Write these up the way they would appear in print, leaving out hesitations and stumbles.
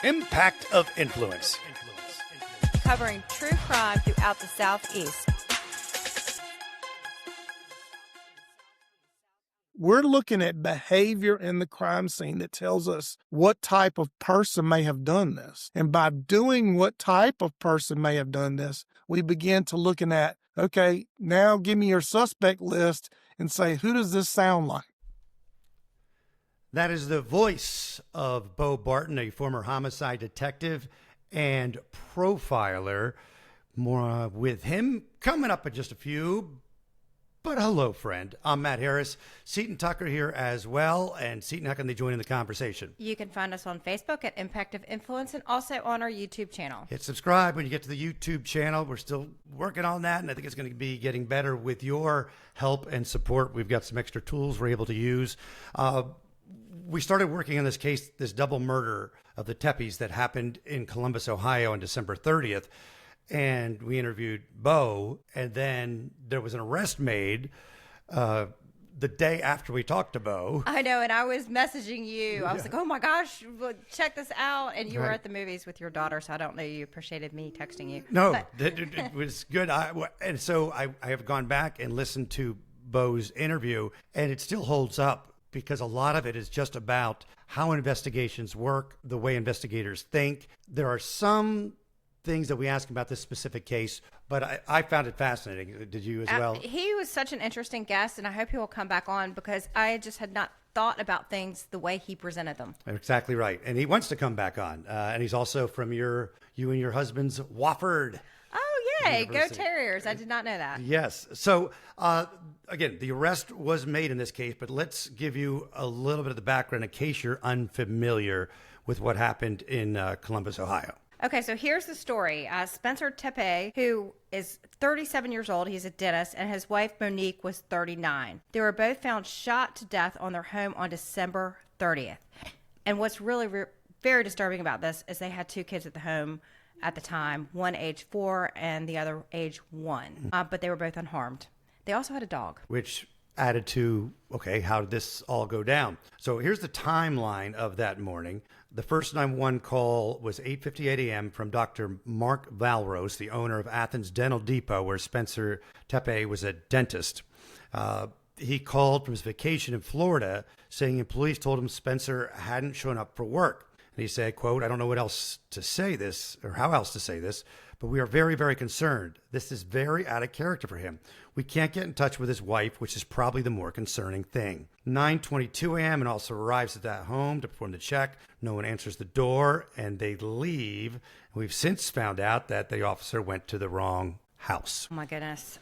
Impact of Influence. Covering true crime throughout the Southeast. We're looking at behavior in the crime scene that tells us what type of person may have done this. And by doing what type of person may have done this, we begin to looking at, okay, now give me your suspect list and say, who does this sound like? That is the voice of Bo Barton, a former homicide detective and profiler. More with him coming up in just a few. But hello, friend. I'm Matt Harris. Seton Tucker here as well. And Seton, how can they join in the conversation? You can find us on Facebook at Impact of Influence and also on our YouTube channel. Hit subscribe when you get to the YouTube channel. We're still working on that, and I think it's going to be getting better with your help and support. We've got some extra tools we're able to use. We started working on this case, this double murder of the Teppes that happened in Columbus, Ohio on December 30th. And we interviewed Bo, and then there was an arrest made the day after we talked to Bo. I know, and I was messaging you. I was like, oh my gosh, check this out. And you were at the movies with your daughter, so I don't know you appreciated me texting you. No, it was good. And so I have gone back and listened to Bo's interview, and it still holds up because a lot of it is just about how investigations work, the way investigators think. There are some things that we ask about this specific case, but I found it fascinating. Did you as well? He was such an interesting guest, and I hope he will come back on because I just had not thought about things the way he presented them. Exactly right. And he wants to come back on. And he's also from you and your husband's Wofford. Oh, yay. Go Terriers. I did not know that. Yes. So, again, the arrest was made in this case, but let's give you a little bit of the background in case you're unfamiliar with what happened in Columbus, Ohio. Okay, so here's the story. Spencer Teppe, who is 37 years old, he's a dentist, and his wife Monique was 39. They were both found shot to death on their home on December 30th. And what's really very disturbing about this is they had two kids at the home at the time, one age 4 and the other age 1, but they were both unharmed. They also had a dog. Which added to, okay, how did this all go down? So here's the timeline of that morning. The first 911 call was 8:58 a.m. from Dr. Mark Valros, the owner of Athens Dental Depot, where Spencer Teppe was a dentist. He called from his vacation in Florida, saying employees told him Spencer hadn't shown up for work. And he said, quote, I don't know what else to say this or how else to say this, but we are very, very concerned. This is very out of character for him. We can't get in touch with his wife, which is probably the more concerning thing. 9:22 a.m. and also arrives at that home to perform the check. No one answers the door and they leave. We've since found out that the officer went to the wrong house. Oh my goodness.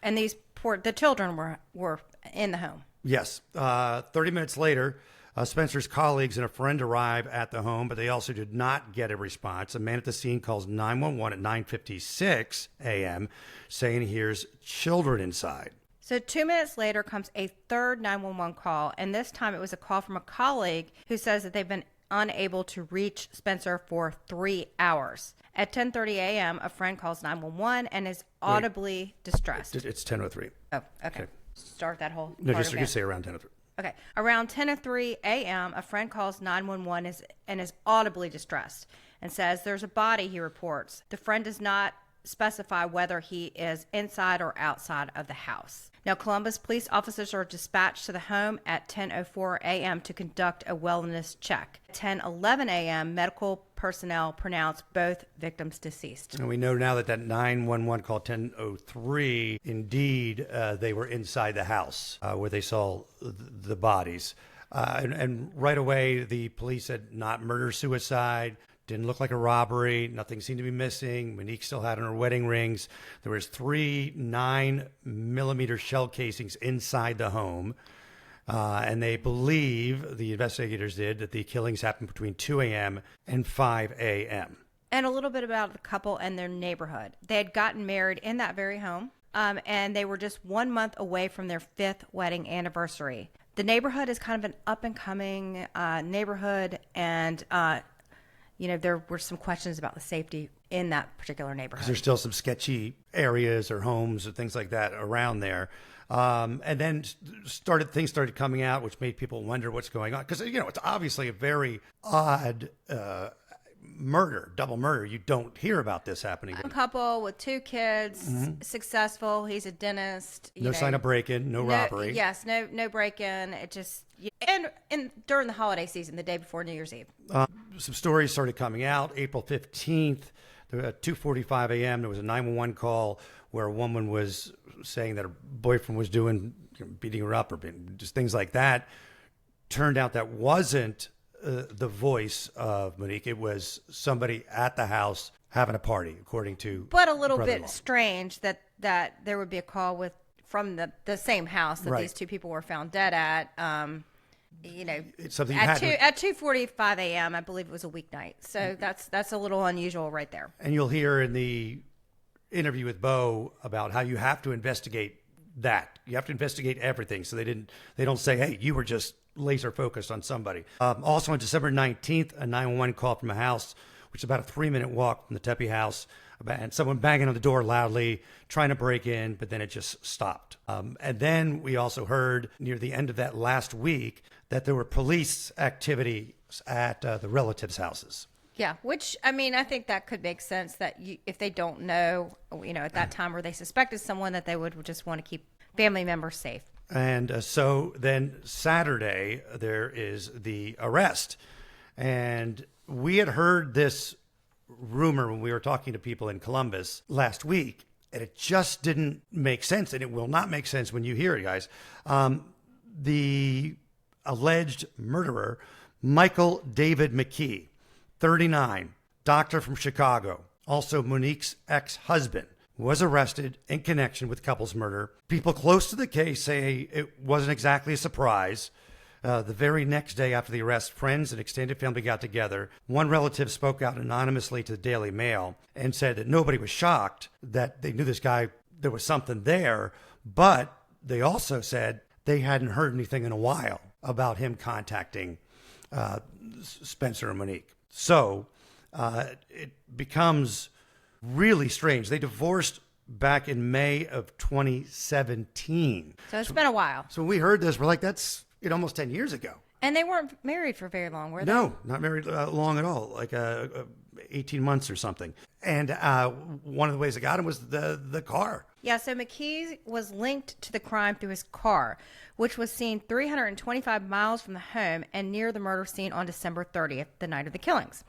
And the children were in the home. Yes. 30 minutes later, Spencer's colleagues and a friend arrive at the home, but they also did not get a response. A man at the scene calls 911 at 9:56 a.m., saying he hears children inside. So 2 minutes later comes a third 911 call, and this time it was a call from a colleague who says that they've been unable to reach Spencer for 3 hours. At 10:30 a.m., a friend calls 911 and is audibly distressed. It's 10:03. Oh, okay. Start that whole No, part just you again. can say around 10:03. Okay. Around 10:03 a.m., a friend calls 911 and is audibly distressed and says there's a body, he reports. The friend does not specify whether he is inside or outside of the house. Now, Columbus police officers are dispatched to the home at 10:04 a.m. to conduct a wellness check. At 10:11 a.m., medical personnel pronounce both victims deceased. And we know now that 911 call 10:03, indeed, they were inside the house where they saw the bodies. And right away, the police said not murder-suicide. Didn't look like a robbery. Nothing seemed to be missing. Monique still had on her wedding rings. There was 3 9mm shell casings inside the home. And they believe, the investigators did, that the killings happened between 2 a.m. and 5 a.m. And a little bit about the couple and their neighborhood. They had gotten married in that very home, and they were just 1 month away from their 5th wedding anniversary. The neighborhood is kind of an up-and-coming neighborhood, and there were some questions about the safety in that particular neighborhood. There's still some sketchy areas or homes or things like that around there. And then things started coming out, which made people wonder what's going on. Because, it's obviously a very odd murder, double murder. You don't hear about this happening. A couple with 2 kids, successful. He's a dentist. No sign of break-in, no robbery. Yes, no break-in. It just and during the holiday season, the day before New Year's Eve. Some stories started coming out. April 15th, at 2:45 a.m., there was a 911 call where a woman was saying that her boyfriend was beating her up or just things like that. Turned out that wasn't the voice of Monique. It was somebody at the house having a party, according to But a little brother-in-law. bit strange that there would be a call from the same house that Right. these 2 people were found dead at. It's something you had to, at 2:45 a.m. I believe it was a weeknight. So that's a little unusual right there. and you'll hear in the interview with Bo about how you have to investigate that. You have to investigate everything. So they don't say, hey, you were just laser focused on somebody. Also on December 19th, a 911 call from a house, which is about a 3-minute walk from the Tepe house, and someone banging on the door loudly, trying to break in, but then it just stopped. And then we also heard near the end of that last week that there were police activity at the relatives' houses. Yeah, which I mean, I think that could make sense that if they don't know, at that time where they suspected someone, that they would just want to keep family members safe. And so then Saturday, there is the arrest. And we had heard this rumor when we were talking to people in Columbus last week, and it just didn't make sense. And it will not make sense when you hear it, guys. The alleged murderer, Michael David McKee, 39, doctor from Chicago, also Monique's ex-husband, was arrested in connection with couple's murder. People close to the case say it wasn't exactly a surprise. The very next day after the arrest, friends and extended family got together. One relative spoke out anonymously to the Daily Mail and said that nobody was shocked, that they knew this guy, there was something there, but they also said they hadn't heard anything in a while about him contacting Spencer and Monique. So it becomes really strange. They divorced back in May of 2017. So it's been a while. So when we heard this, we're like, that's almost 10 years ago. And they weren't married for very long, were they? No, not married long at all, like 18 months or something. And one of the ways they got him was the car. Yeah, so McKee was linked to the crime through his car, which was seen 325 miles from the home and near the murder scene on December 30th, the night of the killings.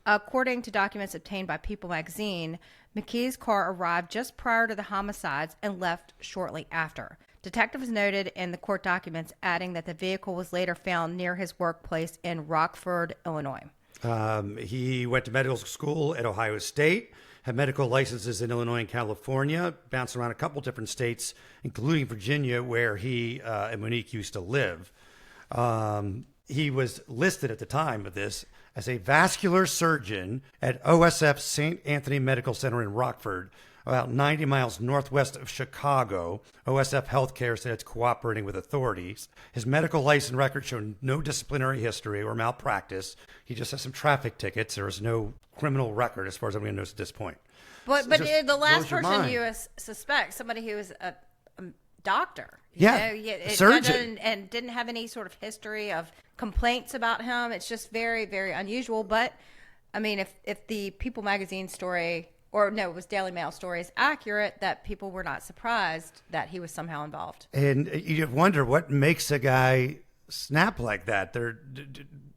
According to documents obtained by People magazine, McKee's car arrived just prior to the homicides and left shortly after. Detectives noted in the court documents, adding that the vehicle was later found near his workplace in Rockford, Illinois. He went to medical school at Ohio State, had medical licenses in Illinois and California, bounced around a couple different states, including Virginia, where he and Monique used to live. He was listed at the time of this as a vascular surgeon at OSF St. Anthony Medical Center in Rockford, about 90 miles northwest of Chicago. OSF Healthcare said it's cooperating with authorities. His medical license record showed no disciplinary history or malpractice. He just has some traffic tickets. There is no criminal record as far as anyone knows at this point. But So it just the last blows your person mind. you suspect, somebody who is a doctor. Yeah, a surgeon. and didn't have any sort of history of complaints about him. It's just very, very unusual. But, I mean, if the People magazine story, or no, it was Daily Mail story, is accurate, that people were not surprised that he was somehow involved. And you wonder what makes a guy snap like that. They're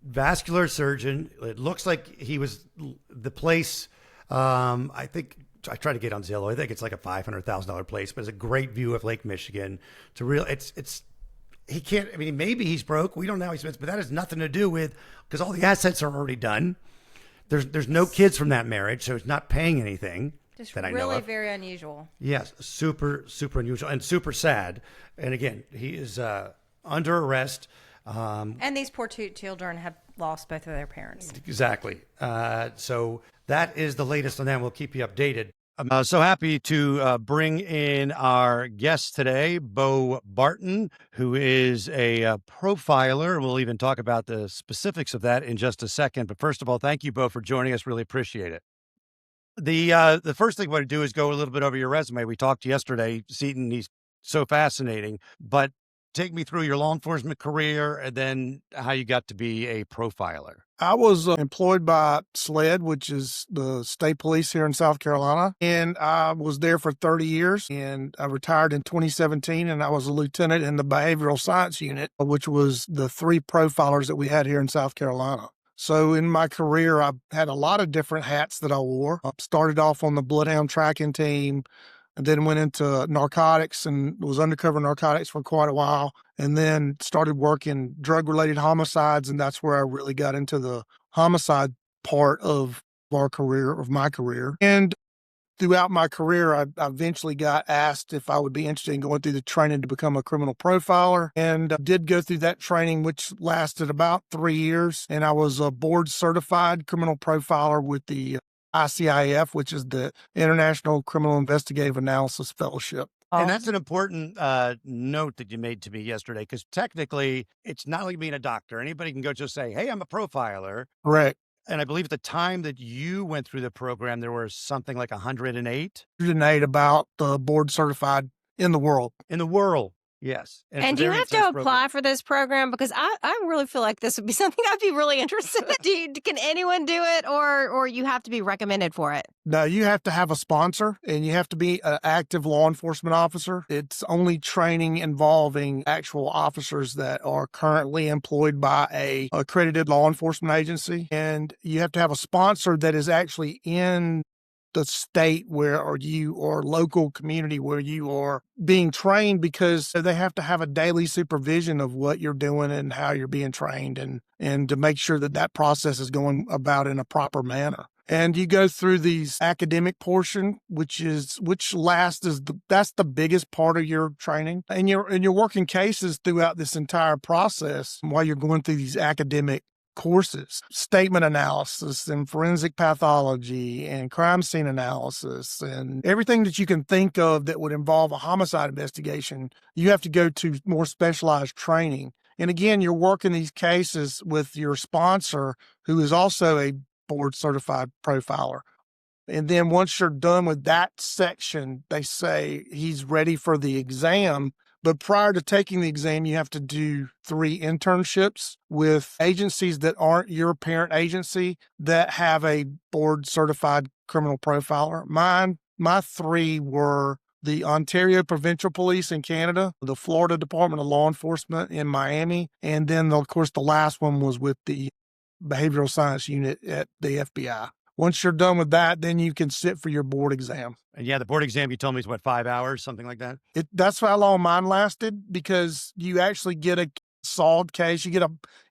vascular surgeon. It looks like he was the place. I think I try to get on Zillow. I think it's like a $500,000 place, but it's a great view of Lake Michigan. It's a real. It's. He can't. I mean, maybe he's broke. We don't know how he spends, but that has nothing to do with because all the assets are already done. There's no kids from that marriage, so he's not paying anything. Just that I know really of. very unusual. Yes, super unusual and super sad. And again, he is under arrest. And these poor two children have lost both of their parents. Exactly. So that is the latest on that. We'll keep you updated. I'm so happy to bring in our guest today, Bo Barton, who is a profiler. We'll even talk about the specifics of that in just a second. But first of all, thank you, Bo, for joining us. Really appreciate it. The first thing we want to do is go a little bit over your resume. We talked yesterday, Seton. He's so fascinating. But take me through your law enforcement career and then how you got to be a profiler. I was employed by SLED, which is the state police here in South Carolina, and I was there for 30 years, and I retired in 2017, and I was a lieutenant in the behavioral science unit, which was the 3 profilers that we had here in South Carolina. So in my career, I've had a lot of different hats that I wore. I started off on the Bloodhound tracking team, and then went into narcotics and was undercover narcotics for quite a while, and then started working drug-related homicides, and that's where I really got into the homicide part of my career. And throughout my career, I eventually got asked if I would be interested in going through the training to become a criminal profiler, and did go through that training, which lasted about 3 years, and I was a board-certified criminal profiler with the ICIF, which is the International Criminal Investigative Analysis Fellowship. And that's an important note that you made to me yesterday, because technically it's not like being a doctor. Anybody can go just say, hey, I'm a profiler. Correct. And I believe at the time that you went through the program, there were something like 108 108 about the board certified in the world. in the world. Yes. And it's a do you very have to intense apply program. for this program? Because I really feel like this would be something I'd be really interested in. Can anyone do it, or you have to be recommended for it? No, you have to have a sponsor and you have to be an active law enforcement officer. It's only training involving actual officers that are currently employed by a accredited law enforcement agency. And you have to have a sponsor that is actually in the state where, or you, or local community where you are being trained, because they have to have a daily supervision of what you're doing and how you're being trained, and to make sure that that process is going about in a proper manner. And you go through these academic portion, that's the biggest part of your training. And you're working cases throughout this entire process while you're going through these academic courses, statement analysis and forensic pathology and crime scene analysis and everything that you can think of that would involve a homicide investigation. You have to go to more specialized training. And again, you're working these cases with your sponsor, who is also a board certified profiler. And then once you're done with that section, they say he's ready for the exam. But prior to taking the exam, you have to do 3 internships with agencies that aren't your parent agency that have a board certified criminal profiler. My 3 were the Ontario Provincial Police in Canada, the Florida Department of Law Enforcement in Miami, and then, of course, the last one was with the Behavioral Science Unit at the FBI. Once you're done with that, then you can sit for your board exam. And yeah, the board exam you told me is what, 5 hours, something like that? That's how long mine lasted, because you actually get a solved case. You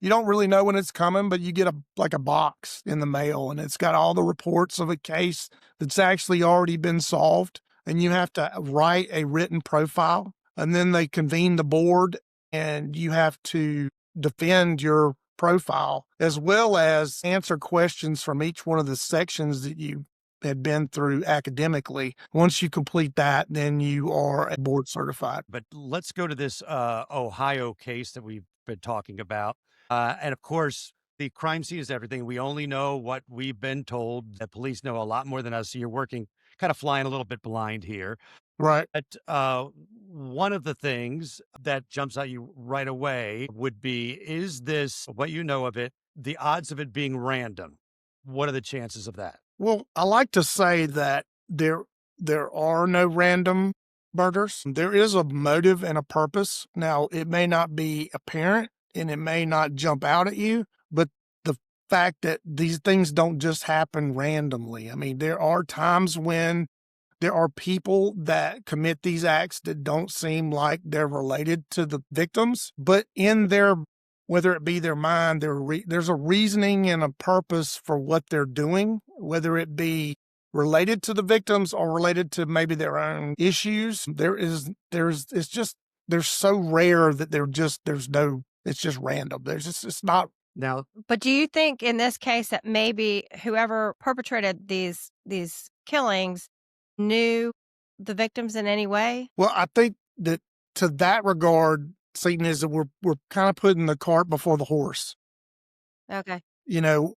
don't really know when it's coming, but you get a box in the mail, and it's got all the reports of a case that's actually already been solved. And you have to write a written profile, and then they convene the board, and you have to defend your profile, as well as answer questions from each one of the sections that you had been through academically. Once you complete that, then you are board certified. But let's go to this Ohio case that we've been talking about. And of course, the crime scene is everything. We only know what we've been told. The police know a lot more than us. So you're working, kind of flying a little bit blind here. Right. But one of the things that jumps at you right away would be, is this, what you know of it, the odds of it being random? What are the chances of that? Well, I like to say that there are no random murders. There is a motive and a purpose. Now, it may not be apparent and it may not jump out at you, but the fact that these things don't just happen randomly. I mean, there are times when there are people that commit these acts that don't seem like they're related to the victims, but in their, whether it be their mind, there's a reasoning and a purpose for what they're doing, whether it be related to the victims or related to maybe their own issues. They're so rare that it's just random. It's not. Now, But do you think in this case that maybe whoever perpetrated these killings knew the victims in any way? Well, I think that to that regard, Satan, is that we're kind of putting the cart before the horse. Okay. You know,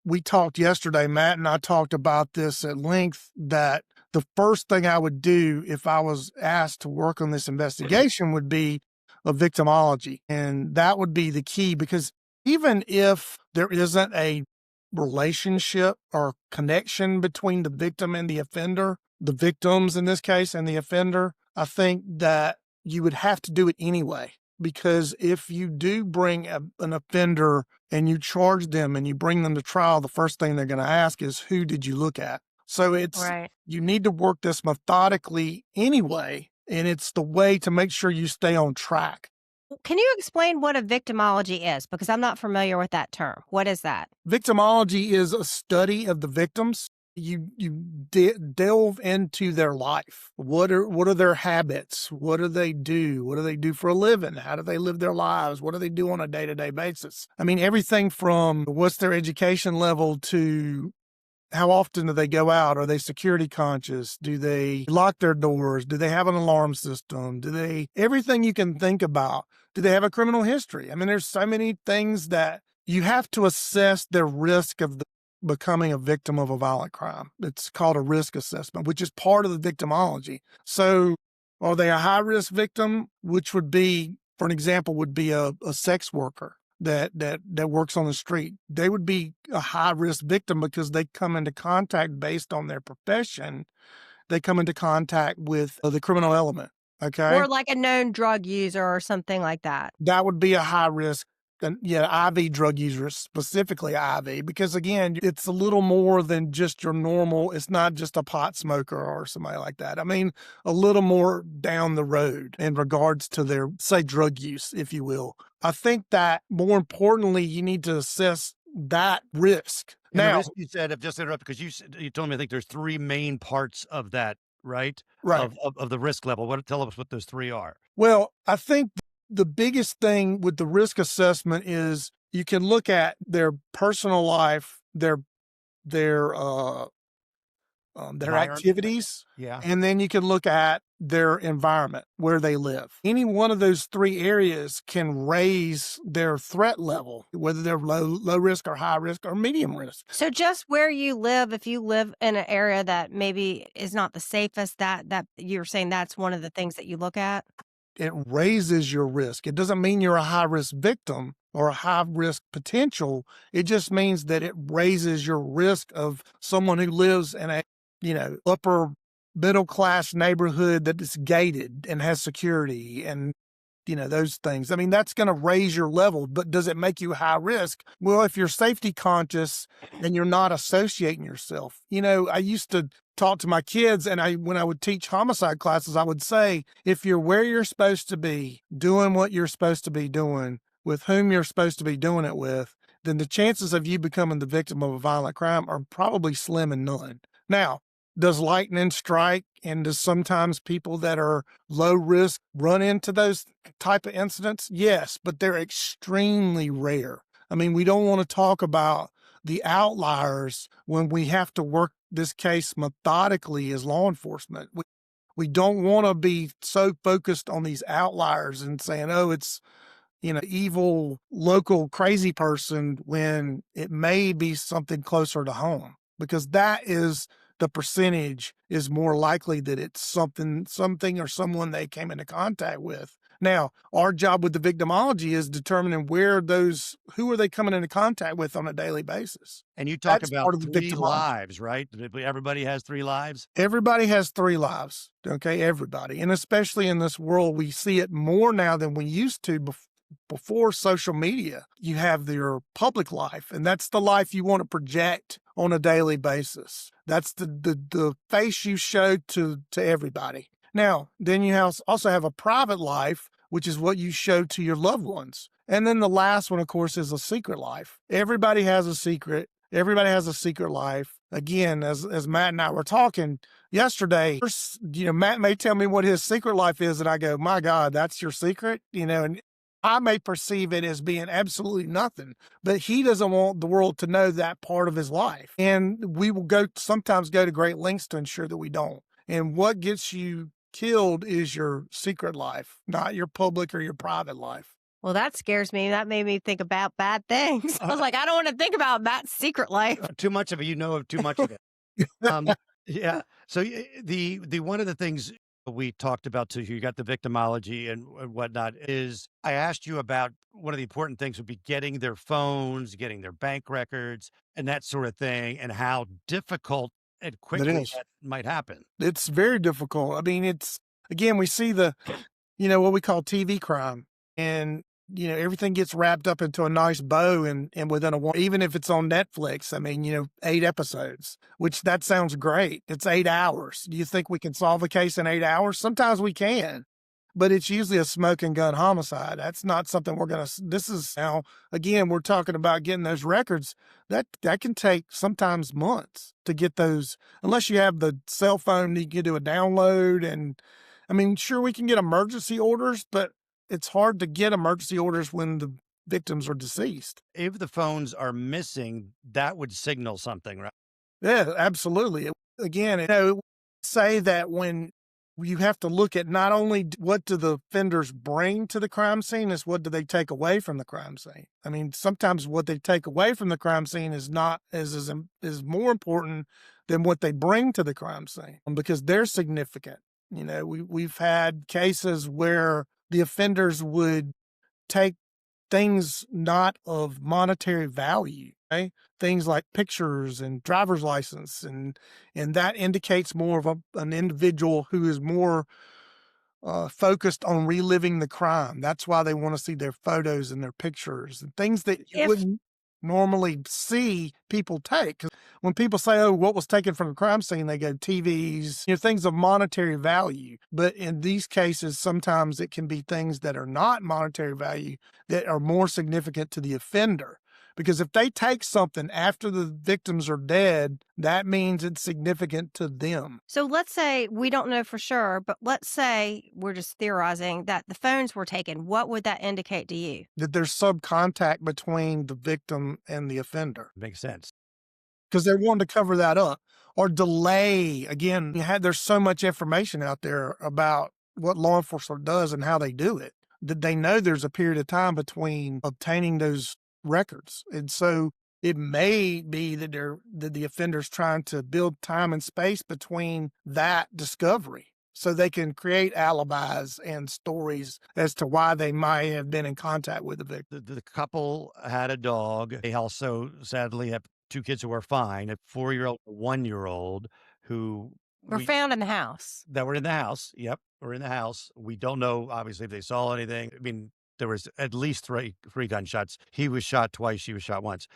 we talked yesterday, Matt and I talked about this at length, that the first thing I would do if I was asked to work on this investigation would be of victimology. And that would be the key, because even if there isn't a relationship or connection between the victim and the offender, the victims in this case and the offender, I think that you would have to do it anyway. Because if you do bring an offender and you charge them and you bring them to trial, the first thing they're going to ask is, who did you look at? So Right. you need to work this methodically anyway. And it's the way to make sure you stay on track. Can you explain what a victimology is? Because I'm not familiar with that term. What is that? Victimology is a study of the victims. You delve into their life. What are their habits? What do they do? What do they do for a living? How do they live their lives? What do they do on a day-to-day basis? I mean, everything from what's their education level to how often do they go out? Are they security conscious? Do they lock their doors? Do they have an alarm system? Everything you can think about. Do they have a criminal history? I mean, there's so many things that you have to assess their risk of becoming a victim of a violent crime. It's called a risk assessment, which is part of the victimology. So are they a high risk victim, which would be, for an example, would be a sex worker that works on the street? They would be a high risk victim because they come into contact, based on their profession, they come into contact with the criminal element. Okay. Or like a known drug user or something like that. That would be a high risk. IV drug users, specifically IV, because again, it's a little more than just your normal, it's not just a pot smoker or somebody like that. I mean, a little more down the road in regards to their, say, drug use, if you will. I think that more importantly, you need to assess that risk. And the Now, risk, you said, I've just interrupted because you told me, I think there's three main parts of that, right? right. Of the risk level. Tell us what those three are. Well, I think the biggest thing with the risk assessment is you can look at their personal life, their activities, Yeah. and then you can look at their environment, where they live. Any one of those three areas can raise their threat level, whether they're low risk or high risk or medium risk. So just where you live, if you live in an area that maybe is not the safest, that you're saying that's one of the things that you look at? It raises your risk. It doesn't mean you're a high risk victim or a high risk potential. It just means that it raises your risk of someone who lives in a, upper middle class neighborhood that is gated and has security and, those things. I mean, that's going to raise your level, but does it make you high risk? Well, if you're safety conscious and you're not associating yourself, I used to talk to my kids, and when I would teach homicide classes, I would say, if you're where you're supposed to be, doing what you're supposed to be doing, with whom you're supposed to be doing it with, then the chances of you becoming the victim of a violent crime are probably slim and none. Now, does lightning strike, and does sometimes people that are low risk run into those type of incidents? Yes, but they're extremely rare. I mean, we don't want to talk about the outliers when we have to work this case methodically as law enforcement. We don't want to be so focused on these outliers and saying, oh, it's, evil local crazy person, when it may be something closer to home, because that is the percentage is more likely that it's something or someone they came into contact with. Now, our job with the victimology is determining who are they coming into contact with on a daily basis. And you talk That's about part of the three victimology. lives, right? Everybody has three lives. Everybody has three lives. Okay. Everybody. And especially in this world, we see it more now than we used to before social media. You have your public life, and that's the life you want to project on a daily basis. That's the face you show to everybody. Now, then you also have a private life, which is what you show to your loved ones. And then the last one, of course, is a secret life. Everybody has a secret. Everybody has a secret life. Again, as Matt and I were talking yesterday, Matt may tell me what his secret life is, and I go, my God, that's your secret? And I may perceive it as being absolutely nothing, but he doesn't want the world to know that part of his life. And we will sometimes go to great lengths to ensure that we don't. And what gets you killed is your secret life, not your public or your private life. Well, that scares me. That made me think about bad things. I was like, I don't want to think about Matt's secret life. Too much of it. Too much of it. Yeah. So the one of the things we talked about, so you got the victimology and whatnot, is I asked you about one of the important things would be getting their phones, getting their bank records, and that sort of thing, and how difficult and That quickly is. that might happen. It's very difficult. I mean, it's again, we see what we call TV crime. And, everything gets wrapped up into a nice bow and within even if it's on Netflix, I mean, 8 episodes, which that sounds great. It's 8 hours. Do you think we can solve a case in 8 hours? Sometimes we can, but it's usually a smoke and gun homicide. That's not something this is now, again, we're talking about getting those records. That can take sometimes months to get those, unless you have the cell phone, you can do a download. And I mean, sure, we can get emergency orders, but it's hard to get emergency orders when the victims are deceased. If the phones are missing, that would signal something, right? Yeah, absolutely. Again, say that when you have to look at not only what do the offenders bring to the crime scene, is what do they take away from the crime scene. I mean, sometimes what they take away from the crime scene is not is more important than what they bring to the crime scene, because they're significant. We've had cases where the offenders would take things not of monetary value, okay? Things like pictures and driver's license, and that indicates more of an individual who is more focused on reliving the crime. That's why they want to see their photos and their pictures and things that you If wouldn't normally see people take. 'Cause when people say, "Oh, what was taken from the crime scene?" they go TVs, things of monetary value. But in these cases, sometimes it can be things that are not monetary value that are more significant to the offender. Because if they take something after the victims are dead, that means it's significant to them. So let's say we don't know for sure, but let's say we're just theorizing that the phones were taken. What would that indicate to you? That there's some contact between the victim and the offender, Makes sense. because they're wanting to cover that up or delay. Again, there's so much information out there about what law enforcement does and how they do it, that they know there's a period of time between obtaining those records. And so it may be that the offender's trying to build time and space between that discovery, so they can create alibis and stories as to why they might have been in contact with the victim. The couple had a dog. They also sadly have 2 kids who are fine, a 4-year-old, a 1-year-old who We're found in the house. that were in the house. Yep, were in the house. We don't know, obviously, if they saw anything. I mean, there was at least three gunshots. He was shot twice. She was shot once.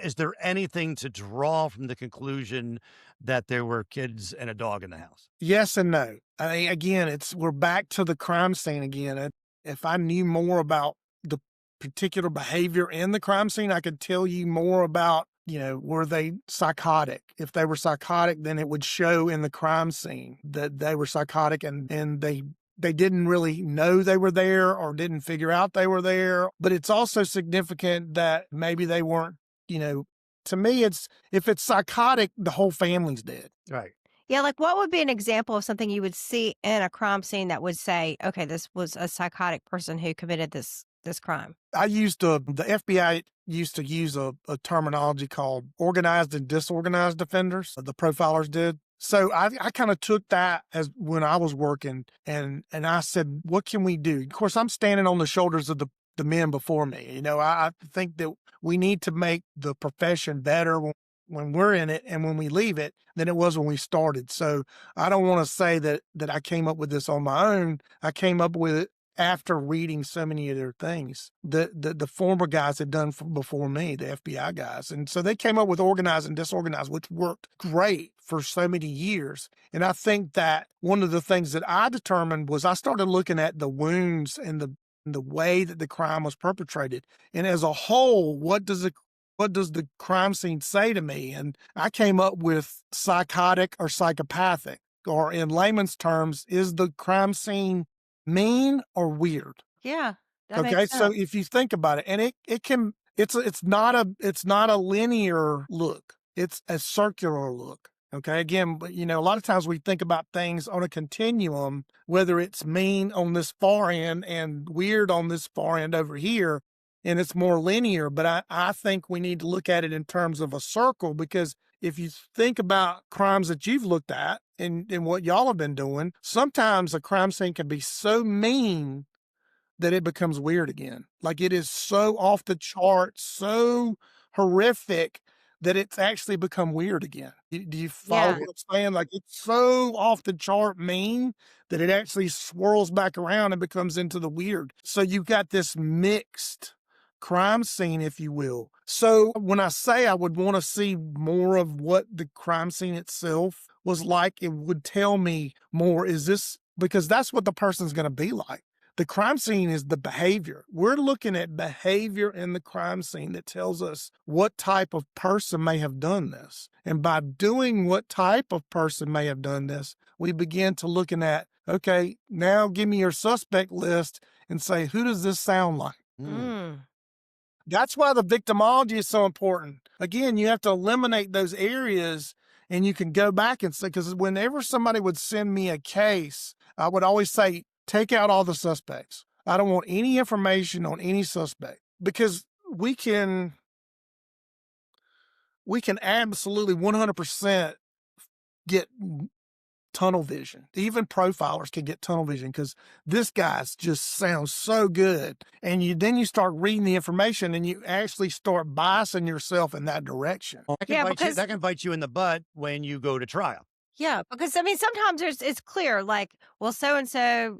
Is there anything to draw from the conclusion that there were kids and a dog in the house? Yes and no. I mean, again, we're back to the crime scene again. If I knew more about the particular behavior in the crime scene, I could tell you more about, were they psychotic? If they were psychotic, then it would show in the crime scene that they were psychotic, and they didn't really know they were there or didn't figure out they were there. But it's also significant that maybe they weren't, to me, if it's psychotic, the whole family's dead. Right. Yeah, like what would be an example of something you would see in a crime scene that would say, okay, this was a psychotic person who committed this crime? The FBI used to use a terminology called organized and disorganized offenders. The profilers did. So I kind of took that as when I was working, and I said, what can we do? Of course, I'm standing on the shoulders of the men before me. I think that we need to make the profession better when we're in it and when we leave it than it was when we started. So I don't want to say that I came up with this on my own. I came up with it after reading so many of their things that the former guys had done before me, the FBI guys. And so they came up with organized and disorganized, which worked great for so many years. And I think that one of the things that I determined was I started looking at the wounds and the way that the crime was perpetrated. And as a whole, what does the crime scene say to me? And I came up with psychotic or psychopathic, or in layman's terms, is the crime scene mean or weird? Yeah. That Okay. makes So sense. if you think about it, and it's not a linear look. It's a circular look. Okay. Again, but a lot of times we think about things on a continuum, whether it's mean on this far end and weird on this far end over here, and it's more linear. But I think we need to look at it in terms of a circle, because if you think about crimes that you've looked at and what y'all have been doing, sometimes a crime scene can be so mean that it becomes weird again. Like it is so off the chart, so horrific that it's actually become weird again. Do you follow Yeah. what I'm saying? Like it's so off the chart mean that it actually swirls back around and becomes into the weird. So you've got this mixed crime scene, if you will. So when I say I would want to see more of what the crime scene itself was like, it would tell me more. Is this because that's what the person's going to be like? The crime scene is the behavior. We're looking at behavior in the crime scene that tells us what type of person may have done this. And by doing what type of person may have done this, we begin to looking at, okay, now give me your suspect list and say, who does this sound like? Mm. That's why the victimology is so important. Again, you have to eliminate those areas and you can go back and say, because whenever somebody would send me a case, I would always say, take out all the suspects. I don't want any information on any suspect because we can absolutely 100% get tunnel vision. Even profilers can get tunnel vision because this guy's just sounds so good. And then you start reading the information and you actually start biasing yourself in that direction. Yeah, because That can bite you in the butt when you go to trial. yeah, because I mean, sometimes it's clear, like, well, so and so,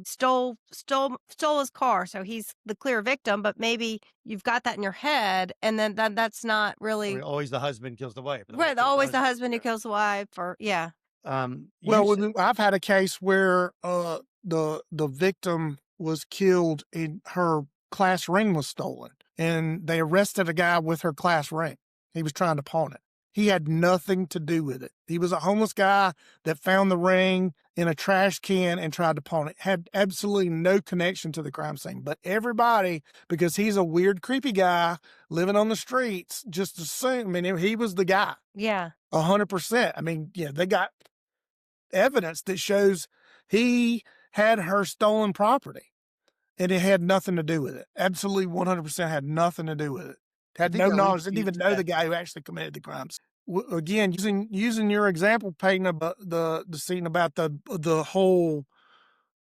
stole his car, so he's the clear victim. But maybe you've got that in your head, and then that's not really Always the husband kills the wife. right. Always the husband who kills the wife, or yeah, Well, I've had a case where the victim was killed and her class ring was stolen, and they arrested a guy with her class ring. He was trying to pawn it. He had nothing to do with it. He was a homeless guy that found the ring in a trash can and tried to pawn it. Had absolutely no connection to the crime scene. But everybody, because he's a weird, creepy guy living on the streets, just assumed, I mean, he was the guy. yeah, 100%. I mean, yeah, they got evidence that shows he had her stolen property and it had nothing to do with it. Absolutely 100% had nothing to do with it. Had think no that knowledge, leads didn't you even to know that- the guy who actually committed the crimes. Again, using your example, Peyton, about the scene about the whole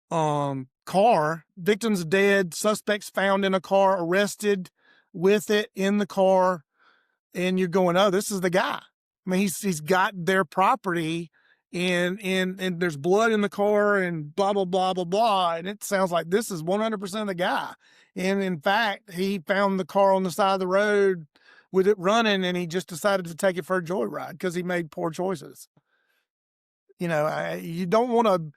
car, victims dead, suspects found in a car, arrested with it in the car, and you're going, oh, this is the guy. I mean, he's got their property and there's blood in the car and blah, blah, blah, blah, blah. And it sounds like this is 100% the guy. And in fact, he found the car on the side of the road with it running and he just decided to take it for a joyride because he made poor choices. You don't want to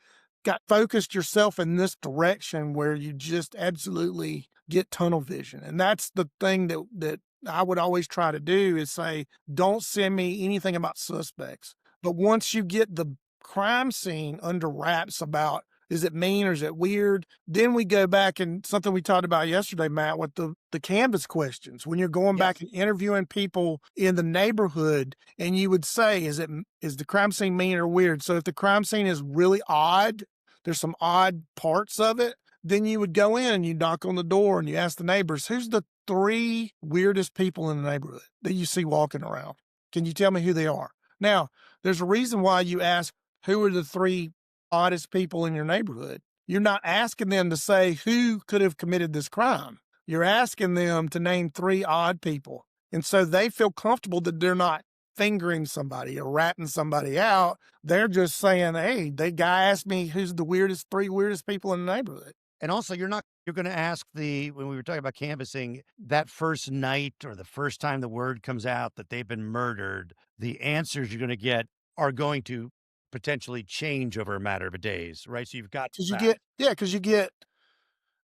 got focused yourself in this direction where you just absolutely get tunnel vision. And that's the thing that I would always try to do is say, don't send me anything about suspects. But once you get the crime scene under wraps about, is it mean or is it weird? Then we go back and something we talked about yesterday, Matt, with the canvas questions. When you're going back and interviewing people in the neighborhood and you would say, is the crime scene mean or weird? So if the crime scene is really odd, there's some odd parts of it, then you would go in and you knock on the door and you ask the neighbors, who's the 3 weirdest people in the neighborhood that you see walking around? Can you tell me who they are? Now, there's a reason why you ask, who are the 3 oddest people in your neighborhood? You're not asking them to say who could have committed this crime. You're asking them to name 3 odd people. And so they feel comfortable that they're not fingering somebody or ratting somebody out. They're just saying, hey, the guy asked me who's the 3 weirdest people in the neighborhood. And also, you're going to ask when we were talking about canvassing, that first night or the first time the word comes out that they've been murdered, the answers you're going to get are going to potentially change over a matter of days, right? So you've got Because you get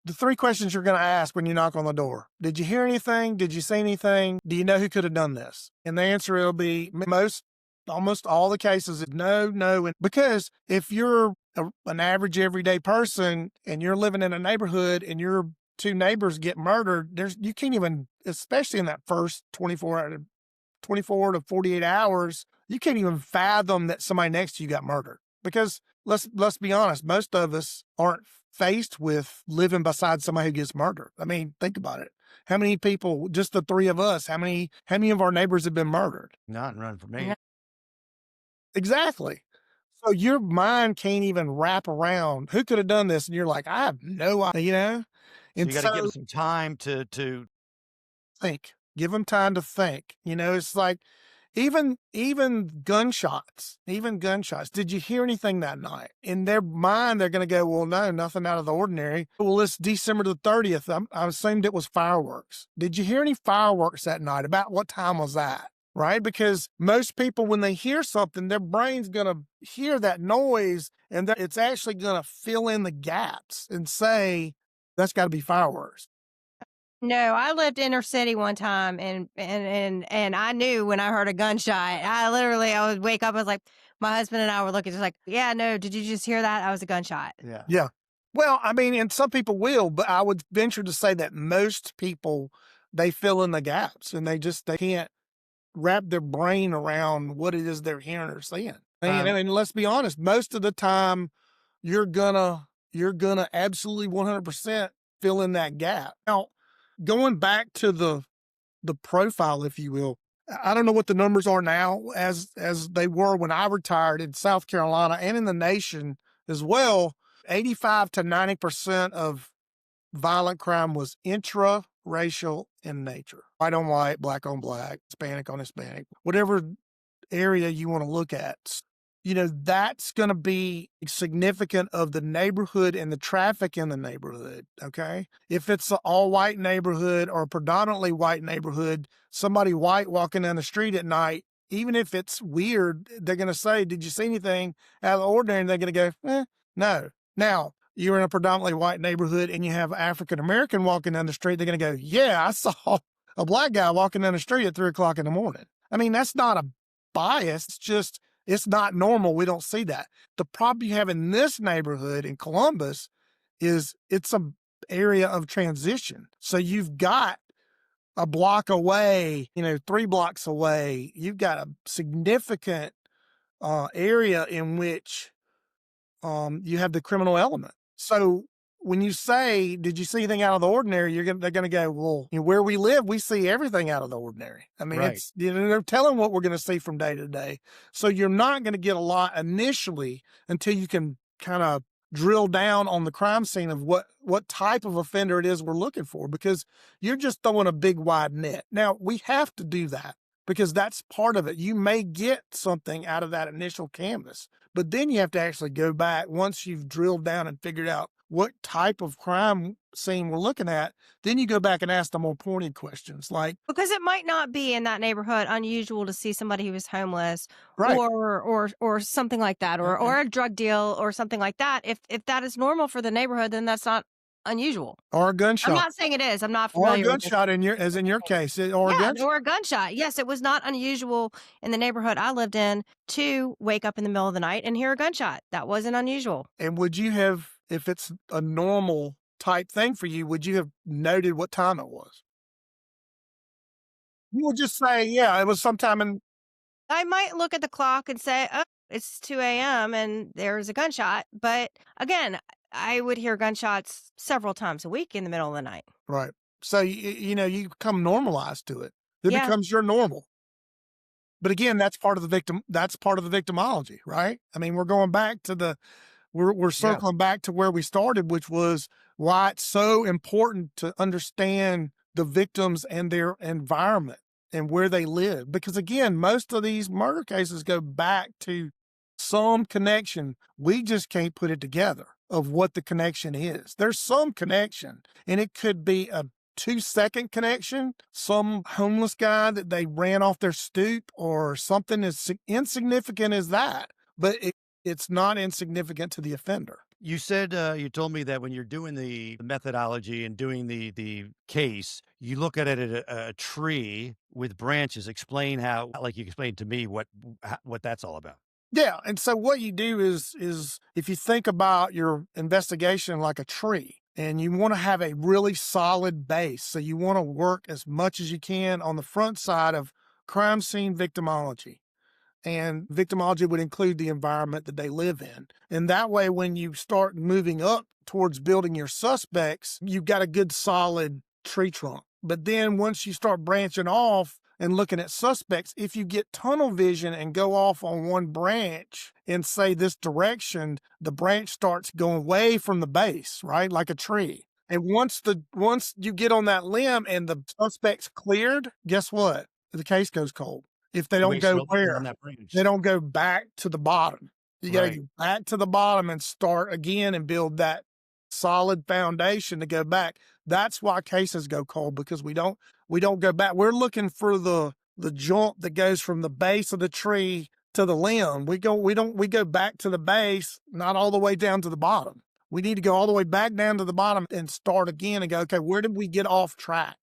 the 3 questions you're going to ask when you knock on the door. Did you hear anything? Did you see anything? Do you know who could have done this? And the answer will be almost all the cases, no. And because if you're an average everyday person and you're living in a neighborhood and your 2 neighbors get murdered, you can't even, especially in that first 24 to 48 hours, you can't even fathom that somebody next to you got murdered. Because let's be honest, most of us aren't faced with living beside somebody who gets murdered. I mean, think about it. How many people, just the 3 of us, how many of our neighbors have been murdered? not run for me. Exactly. So your mind can't even wrap around who could have done this, and you're like, I have no idea, you know. So And you got to give so them some time to think, give them time to think. You know, it's like even gunshots, even gunshots. Did you hear anything that night? In their mind, they're going to go, well, no, nothing out of the ordinary. Well, it's December the 30th. I assumed it was fireworks. Did you hear any fireworks that night? About what time was that? Right? Because most people, when they hear something, their brain's going to hear that noise and it's actually going to fill in the gaps and say, that's got to be fireworks. No, I lived inner city one time, and I knew when I heard a gunshot. I would wake up. I was like, my husband and I were looking, just like, yeah, no, did you just hear that? That was a gunshot. yeah. Yeah. Well, I mean, and some people will, but I would venture to say that most people, they fill in the gaps and they can't wrap their brain around what it is they're hearing or seeing. And let's be honest, most of the time you're gonna absolutely 100% fill in that gap. Now, going back to the profile, if you will, I don't know what the numbers are now as they were when I retired in South Carolina and in the nation as well. 85 to 90% of violent crime was intra-racial in nature. White on white, black on black, Hispanic on Hispanic, whatever area you want to look at. You know, that's going to be significant of the neighborhood and the traffic in the neighborhood, okay? If it's an all-white neighborhood or a predominantly white neighborhood, somebody white walking down the street at night, even if it's weird, they're going to say, did you see anything out of the ordinary? And they're going to go, no. Now, you're in a predominantly white neighborhood and you have African-American walking down the street, they're going to go, yeah, I saw a black guy walking down the street at 3 o'clock in the morning. I mean, that's not a bias. It's just, it's not normal. We don't see that. The problem you have in this neighborhood in Columbus is it's a area of transition. So you've got a block away, 3 blocks away, you've got a significant area in which you have the criminal element. So when you say, did you see anything out of the ordinary? They're going to go, well, where we live, we see everything out of the ordinary. I mean, Right. it's, they're telling what we're going to see from day to day. So you're not going to get a lot initially until you can kind of drill down on the crime scene of what type of offender it is we're looking for, because you're just throwing a big wide net. Now, we have to do that because that's part of it. You may get something out of that initial canvas, but then you have to actually go back once you've drilled down and figured out what type of crime scene we're looking at. Then you go back and ask the more pointed questions like, Because it might not be in that neighborhood unusual to see somebody who was homeless, right, or something like that, or a drug deal or something like that. If that is normal for the neighborhood, then that's not unusual. or a I'm gunshot, not saying it is. I'm not or a familiar with this. gunshot as in your case, or a Yeah, gunshot. or a gunshot. Yes, it was not unusual in the neighborhood I lived in to wake up in the middle of the night and hear a gunshot. That wasn't unusual. And would you have, if it's a normal type thing for you, would you have noted what time it was? You would just say, yeah, it was sometime in, I might look at the clock and say, oh, it's 2 a.m. and there's a gunshot. But again, I would hear gunshots several times a week in the middle of the night. right. So, you become normalized to it. It Yeah. becomes your normal. But again, that's part of the victimology, right? I mean, we're going back to we're circling back to where we started, which was why it's so important to understand the victims and their environment and where they live. Because again, most of these murder cases go back to some connection. We just can't put it together of what the connection is. There's some connection, and it could be a 2-second connection, some homeless guy that they ran off their stoop, or something as insignificant as that. But it's not insignificant to the offender. You said you told me that when you're doing the methodology and doing the case, you look at it at a tree with branches. Explain how, like you explained to me, what that's all about. Yeah, and so what you do is if you think about your investigation like a tree, and you want to have a really solid base, so you want to work as much as you can on the front side of crime scene victimology. And victimology would include the environment that they live in. And that way, when you start moving up towards building your suspects, you've got a good solid tree trunk. But then once you start branching off and looking at suspects. If you get tunnel vision and go off on one branch in, say, this direction, the branch starts going away from the base, right? Like a tree. And once you get on that limb and the suspect's cleared, guess what? The case goes cold. If they don't Wait, go so they're on where? that branch. They don't go back to the bottom. You got to Right. go back to the bottom and start again and build that solid foundation to go back. That's why cases go cold, because we don't go back. We're looking for the joint that goes from the base of the tree to the limb. We go back to the base, not all the way down to the bottom. We need to go all the way back down to the bottom and start again and go, okay, where did we get off track?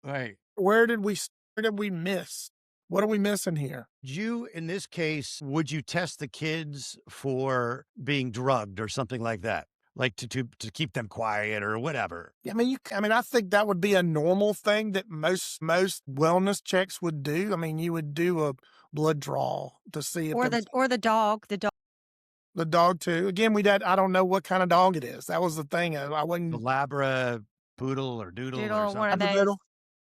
Right. Where did we miss? What are we missing here? You, in this case, would you test the kids for being drugged or something like that? Like to keep them quiet or whatever. I mean, I think that would be a normal thing that most wellness checks would do. I mean, you would do a blood draw to see if Or the dog. the dog too. Again, I don't know what kind of dog it is. That was the thing. I wouldn't. The Labra poodle or doodle, Doodle, or one something. of those. Labradoodle.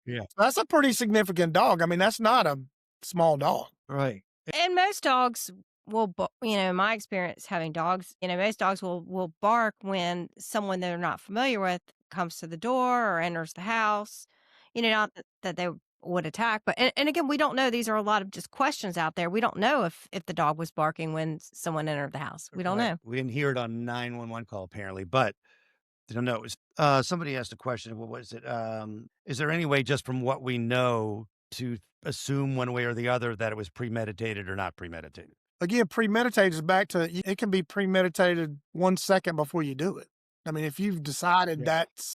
Yeah. That's a pretty significant dog. I mean, that's not a small dog. Right. And most dogs will, in my experience having dogs, most dogs will bark when someone they're not familiar with comes to the door or enters the house. Not that they would attack, but and again, we don't know. These are a lot of just questions out there. We don't know if the dog was barking when someone entered the house. We don't Right. know. We didn't hear it on 911 call apparently, but I don't know. It was, somebody asked a question. What was it? Is there any way, just from what we know, to assume one way or the other that it was premeditated or not premeditated? Again, premeditated is back to, it can be premeditated 1 second before you do it. I mean, if you've decided Yeah. that's,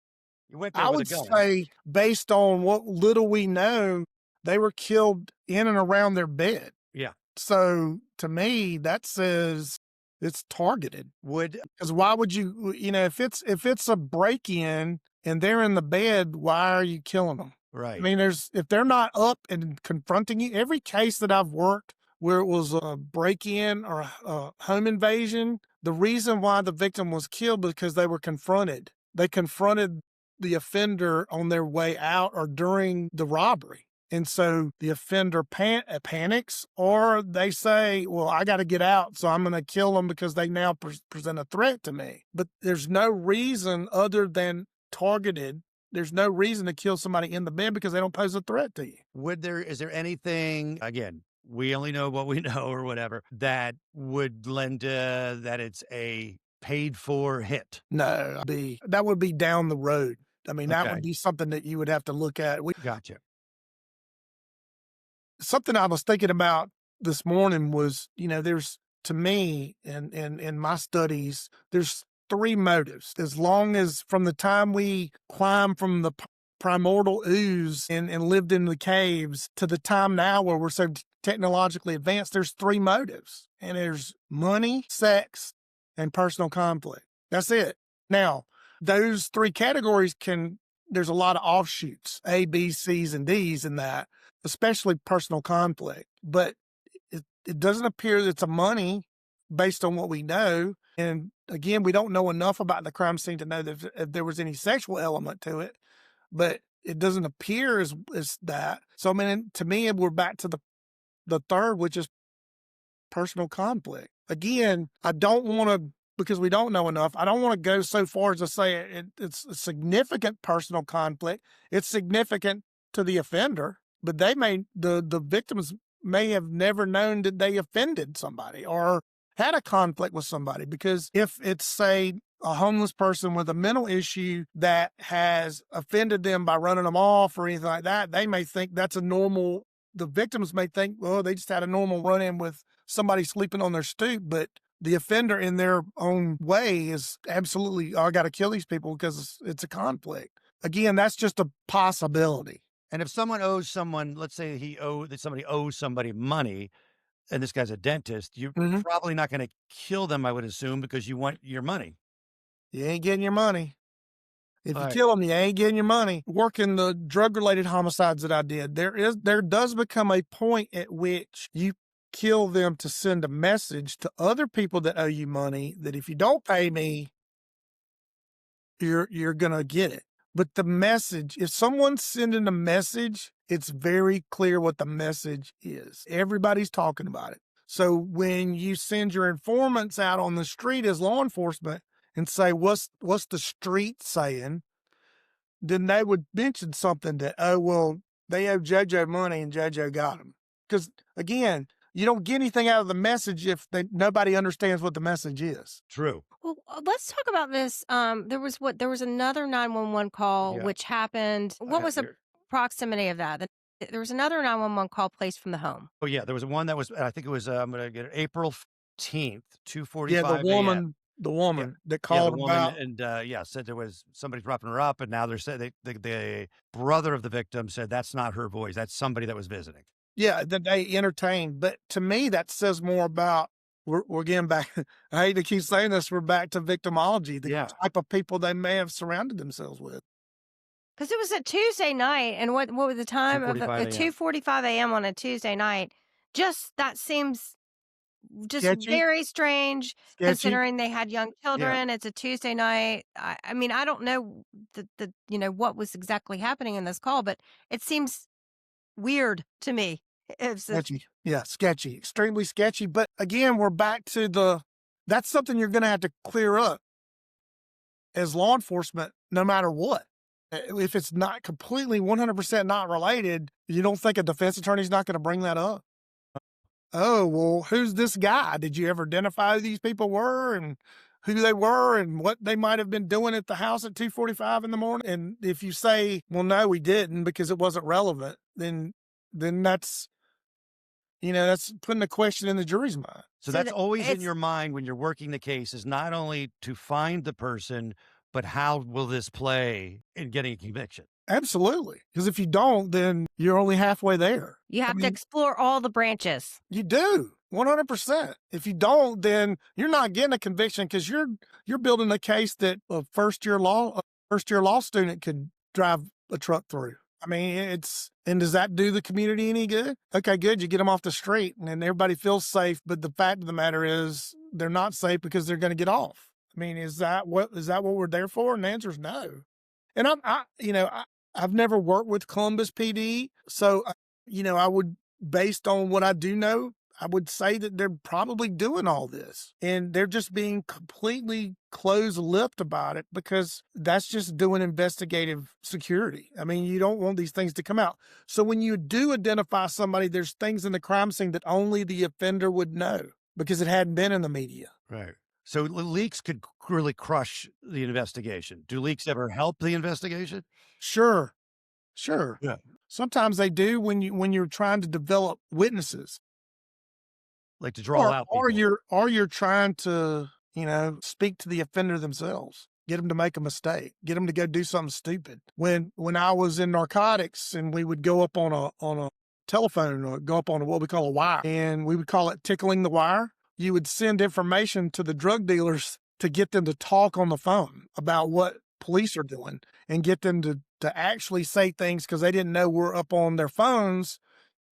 You went there I with would a gun. say, based on what little we know, they were killed in and around their bed. Yeah. So to me, that says it's targeted. Would Because why would you, if it's a break in and they're in the bed, why are you killing them? right. I mean, if they're not up and confronting you, every case that I've worked where it was a break in or a home invasion, the reason why the victim was killed was because they were confronted. They confronted the offender on their way out or during the robbery. And so the offender panics, or they say, well, I got to get out, so I'm going to kill them because they now present a threat to me. But there's no reason other than targeted. There's no reason to kill somebody in the bed because they don't pose a threat to you. is there anything, again, we only know what we know or whatever, that would lend that it's a paid for hit? No, that would be down the road. I mean, that Okay. would be something that you would have to look at. Gotcha. Something I was thinking about this morning was, there's, to me, in my studies, there's 3 motives. As long as from the time we climbed from the primordial ooze and lived in the caves to the time now where we're so technologically advanced, there's 3 motives. And there's money, sex, and personal conflict. That's it. Now, those 3 categories there's a lot of offshoots, A, B, C's, and D's in that, especially personal conflict. But it doesn't appear that it's a money based on what we know. And again, we don't know enough about the crime scene to know that if there was any sexual element to it, but it doesn't appear as that. So, I mean, to me, we're back to the third, which is personal conflict. Again, I don't want to, because we don't know enough, I don't want to go so far as to say it's a significant personal conflict. It's significant to the offender, but the victims may have never known that they offended somebody or had a conflict with somebody. Because if it's, say, a homeless person with a mental issue that has offended them by running them off or anything like that, they may think that's the victims may think, well, they just had a normal run-in with somebody sleeping on their stoop, but the offender in their own way is absolutely, I got to kill these people because it's a conflict. Again, that's just a possibility. And if someone owes someone, let's say somebody owes somebody money, and this guy's a dentist, you're Mhm. probably not going to kill them, I would assume, because you want your money. You ain't getting your money. If you Right. kill them, you ain't getting your money. Working the drug-related homicides that I did, there does become a point at which you kill them to send a message to other people that owe you money that if you don't pay me, you're gonna get it. But the message, if someone's sending a message It's very clear what the message is. Everybody's talking about it. So when you send your informants out on the street as law enforcement and say, what's the street saying? Then they would mention something that, oh, well, they owe JoJo money and JoJo got them. Because again, you don't get anything out of the message if nobody understands what the message is. True. Well, let's talk about this. There was another 911 call Yeah. which happened. What was the Here. proximity of that? There was another 911 call placed from the home. Oh yeah, there was one that was. I think it was. I'm gonna get it, April 15th, 2:45. Yeah, the a.m. woman that Yeah, the called woman about. and said there was somebody dropping her up, and now they're saying the brother of the victim said that's not her voice. That's somebody that was visiting. Yeah, that they entertained. But to me, that says more about we're getting back. I hate to keep saying this. We're back to victimology, the Yeah. type of people they may have surrounded themselves with. Because it was a Tuesday night, and what was the time of 2:45 a.m. 2:45 a.m. on a Tuesday night? Just that seems just Sketchy? very strange, Sketchy? considering they had young children. It's a Tuesday night. I mean, I don't know what was exactly happening in this call, but it seems weird to me. Sketchy. Yeah, sketchy. Extremely sketchy. But again, we're back to that's something you're going to have to clear up as law enforcement, no matter what. If it's not completely 100% not related, you don't think a defense attorney's not going to bring that up? Oh, well, who's this guy? Did you ever identify who these people were and who they were and what they might have been doing at the house at 2:45 in the morning? And if you say, well, no, we didn't because it wasn't relevant, then that's, that's putting a question in the jury's mind. So So that's that- always in it's- your mind when you're working the case is not only to find the person, but how will this play in getting a conviction? Absolutely. Because if you don't, then you're only halfway there. You have I to mean, explore all the branches. You do 100%. If you don't, then you're not getting a conviction because you're building a case that a first year law student could drive a truck through. I mean, and does that do the community any good? Okay, good. You get them off the street and then everybody feels safe. But the fact of the matter is they're not safe because they're going to get off. I mean, is that what we're there for? And the answer is no. And I've never worked with Columbus PD. So, I would, based on what I do know, I would say that they're probably doing all this and they're just being completely closed-lipped about it because that's just doing investigative security. I mean, you don't want these things to come out. So when you do identify somebody, there's things in the crime scene that only the offender would know because it hadn't been in the media. Right. So leaks could really crush the investigation. Do leaks ever help the investigation? Sure. Yeah. Sometimes they do when you're trying to develop witnesses. Like to draw out people. Or you're trying to, speak to the offender themselves, get them to make a mistake, get them to go do something stupid. When I was in narcotics and we would go up on a telephone or go up on what we call a wire, and we would call it tickling the wire, you would send information to the drug dealers to get them to talk on the phone about what police are doing and get them to actually say things because they didn't know we're up on their phones.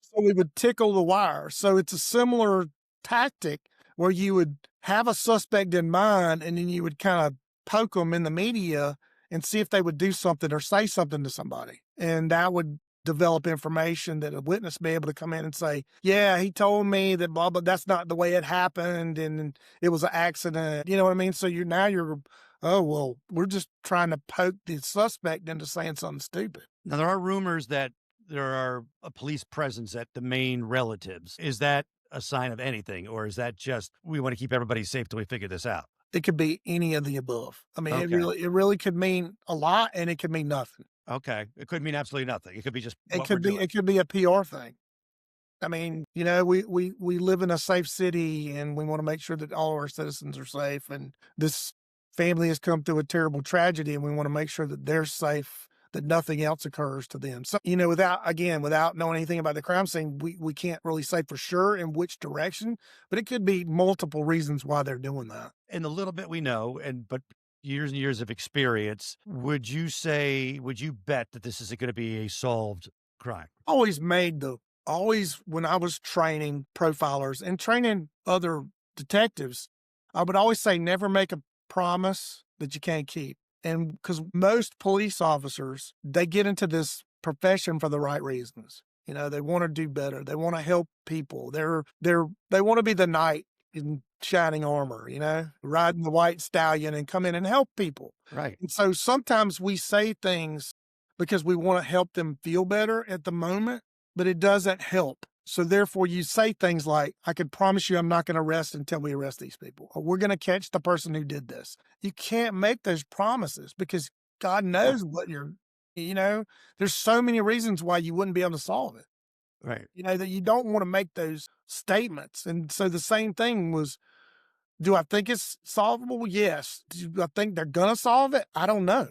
So we would tickle the wire. So it's a similar tactic where you would have a suspect in mind and then you would kind of poke them in the media and see if they would do something or say something to somebody. And that would develop information that a witness be able to come in and say, yeah, he told me that blah, but that's not the way it happened. And it was an accident. You know what I mean? So oh, well, we're just trying to poke the suspect into saying something stupid. Now, there are rumors that there are a police presence at the main relatives. Is that a sign of anything, or is that just we want to keep everybody safe till we figure this out? It could be any of the above. I mean, Okay. it really could mean a lot and it could mean nothing. Okay. It could mean absolutely nothing. It could be just It what could we're be doing. it could be a PR thing. I mean, we live in a safe city and we want to make sure that all of our citizens are safe. And this family has come through a terrible tragedy and we want to make sure that they're safe, that nothing else occurs to them. So, without knowing anything about the crime scene, we can't really say for sure in which direction, but it could be multiple reasons why they're doing that. In the little bit we know, but years and years of experience, would you bet that this is going to be a solved crime? Always when I was training profilers and training other detectives, I would always say never make a promise that you can't keep. And because most police officers, they get into this profession for the right reasons. You know, they want to do better. They want to help people. They want to be the knight in shining armor, you know, riding the white stallion and come in and help people. Right. And so sometimes we say things because we want to help them feel better at the moment, but it doesn't help. So therefore you say things like, I can promise you I'm not going to rest until we arrest these people, or we're going to catch the person who did this. You can't make those promises because God knows what you know, there's so many reasons why you wouldn't be able to solve it. Right. You know, that you don't want to make those statements. And so the same thing was, do I think it's solvable? Yes. Do I think they're going to solve it? I don't know,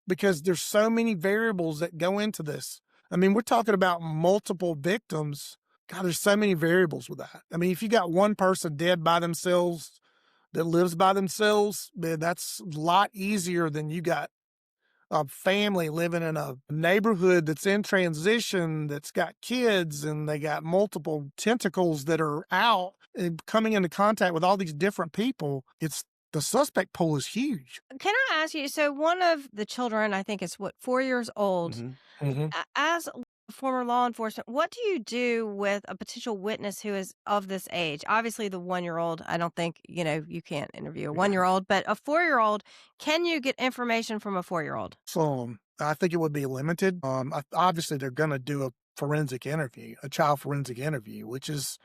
because there's so many variables that go into this. I mean, we're talking about multiple victims. God, there's so many variables with that. I mean, if you got one person dead by themselves that lives by themselves, man, that's a lot easier than you got a family living in a neighborhood that's in transition, that's got kids, and they got multiple tentacles that are out and coming into contact with all these different people. The suspect pool is huge. Can I ask you? So one of the children, I think, is 4 years old. Mhm. As a former law enforcement, what do you do with a potential witness who is of this age? Obviously, the 1-year-old, I don't think, you can't interview a 1-year-old, but a 4-year-old, can you get information from a 4-year-old? So I think it would be limited. Obviously, they're going to do a forensic interview, a child forensic interview, which is,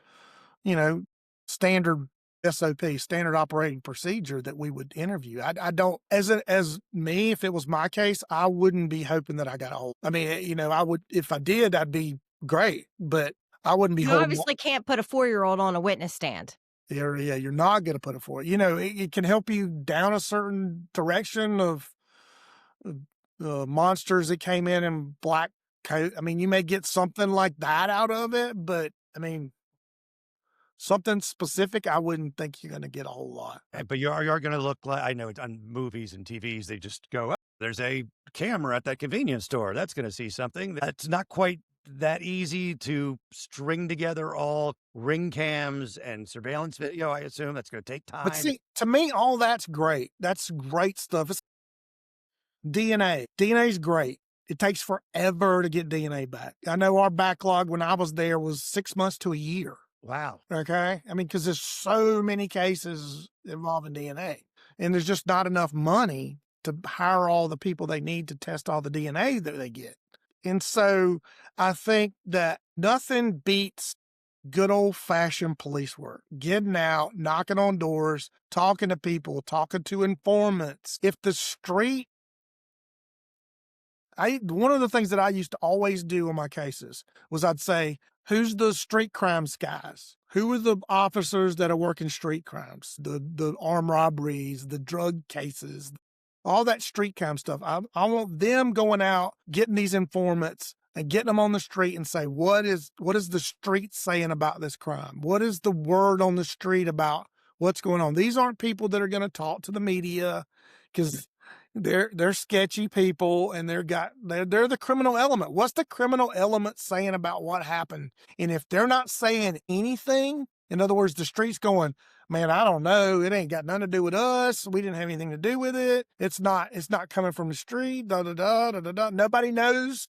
you know, standard SOP, standard operating procedure that we would interview. I don't, as me, if it was my case, I wouldn't be hoping that I got a hold. I mean, you know, I would, if I did, I'd be great, but I wouldn't be You holding. obviously can't put a 4-year-old on a witness stand. Yeah, you're not going to put it for it. You know, it can help you down a certain direction of monsters that came in black coat. I mean, you may get something like that out of it, but I mean, something specific, I wouldn't think you're going to get a whole lot. But you're going to look like, I know it's on movies and TVs, they just go, oh, there's a camera at that convenience store. That's going to see something. That's not quite that easy to string together all ring cams and surveillance video. I assume that's going to take time. But see, to me, all that's great. That's great stuff. It's DNA. DNA is great. It takes forever to get DNA back. I know our backlog when I was there was 6 months to a year. Wow. Okay. I mean, because there's so many cases involving DNA, and there's just not enough money to hire all the people they need to test all the DNA that they get. And so I think that nothing beats good old fashioned police work, getting out, knocking on doors, talking to people, talking to informants. If the street, one of the things that I used to always do in my cases was I'd say, who's the street crimes guys? Who are the officers that are working street crimes, the armed robberies, the drug cases, all that street crime stuff? I want them going out, getting these informants and getting them on the street and say, what is the street saying about this crime? What is the word on the street about what's going on? These aren't people that are going to talk to the media because they're sketchy people, and they're the criminal element. What's the criminal element saying about what happened? And if they're not saying anything, in other words, the street's going, man, I don't know. It ain't got nothing to do with us. We didn't have anything to do with it. It's not coming from the street. Da da da da da da. Nobody knows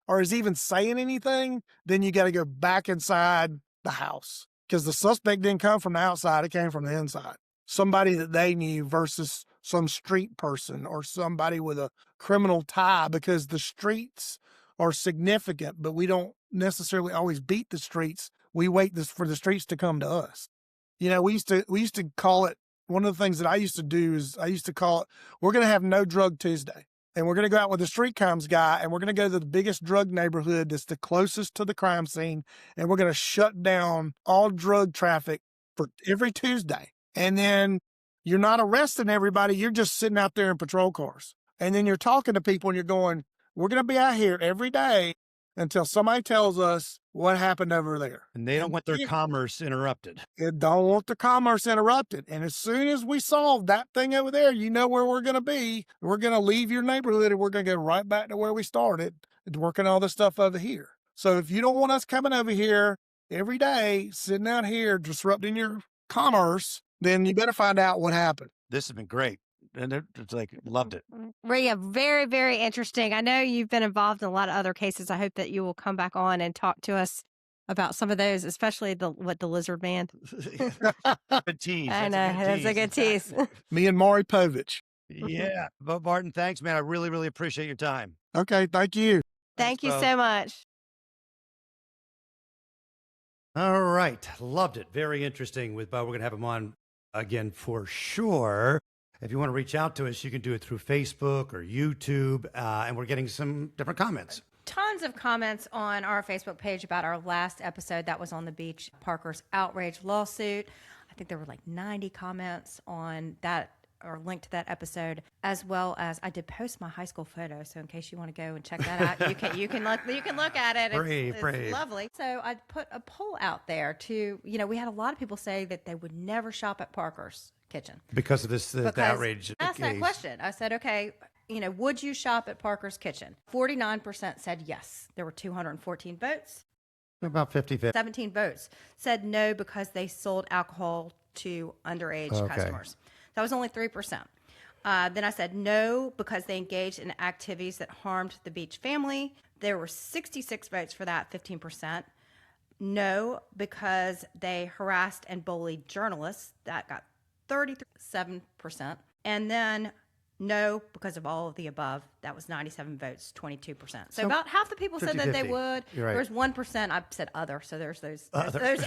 or is even saying anything. Then you got to go back inside the house because the suspect didn't come from the outside. It came from the inside. Somebody that they knew versus some street person or somebody with a criminal tie, because the streets are significant, but we don't necessarily always beat the streets. We wait for the streets to come to us. You know, we used to call it, one of the things that I used to do is I used to call it, we're going to have no drug Tuesday. And we're going to go out with the street crimes guy, and we're going to go to the biggest drug neighborhood that's the closest to the crime scene. And we're going to shut down all drug traffic for every Tuesday. And then you're not arresting everybody. You're just sitting out there in patrol cars. And then you're talking to people and you're going, we're going to be out here every day until somebody tells us what happened over there. And they don't want their commerce interrupted. It don't want the commerce interrupted. And as soon as we solve that thing over there, you know where we're going to be. We're going to leave your neighborhood and we're going to go right back to where we started, working all this stuff over here. So if you don't want us coming over here every day, sitting out here, disrupting your commerce, then you better find out what happened. This has been great. and it's like loved it. Rhea, very, very interesting. I know you've been involved in a lot of other cases. I hope that you will come back on and talk to us about some of those, especially the lizard man. Good tease. I That's know, a good that's a good tease. Me and Maury Povich. Yeah, but Martin, thanks, man. I really, really appreciate your time. Okay, thank you. Thank you Bo. so much. All right. Loved it. Very interesting with Bo. We're going to have him on again for sure. If you want to reach out to us, you can do it through Facebook or YouTube. And we're getting some different comments. Tons of comments on our Facebook page about our last episode that was on the beach, Parker's outrage lawsuit. I think there were like 90 comments on that or linked to that episode, as well as I did post my high school photo. So in case you want to go and check that out, you can look at it. It's lovely. So I put a poll out there to, we had a lot of people say that they would never shop at Parker's Kitchen Because of this the because outrage. I asked that question. I said, okay, would you shop at Parker's Kitchen? 49% said yes. There were 214 votes. About 50-50. 17 votes said no because they sold alcohol to underage customers. That was only 3%. Then I said no because they engaged in activities that harmed the beach family. There were 66 votes for that, 15%. No because they harassed and bullied journalists. That got 37%. And then no because of all of the above. That was 97 votes, 22%. So about half the people said that they 50-50. would. You're right. There was 1%. I said other. So there's those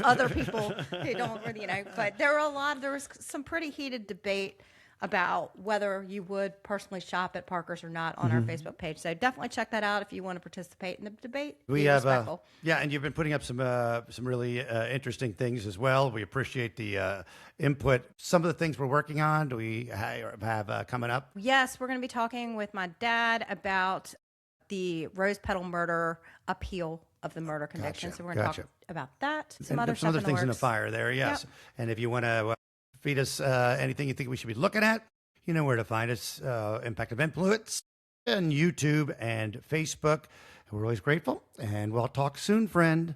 other people who don't really, But there was some pretty heated debate about whether you would personally shop at Parker's or not on our Facebook page. So definitely check that out if you want to participate in the debate. We Be have, respectful. and you've been putting up some really interesting things as well. We appreciate the input. Some of the things we're working on, do we have coming up? Yes, we're going to be talking with my dad about the Rose Petal murder appeal of the murder conviction. Gotcha, So we're going to gotcha. talk about that. And some other things in the fire there, yes. Yep. And if you want to feed us anything you think we should be looking at, you know where to find us. Impact of Influence on YouTube and Facebook. We're always grateful, and we'll talk soon, friend.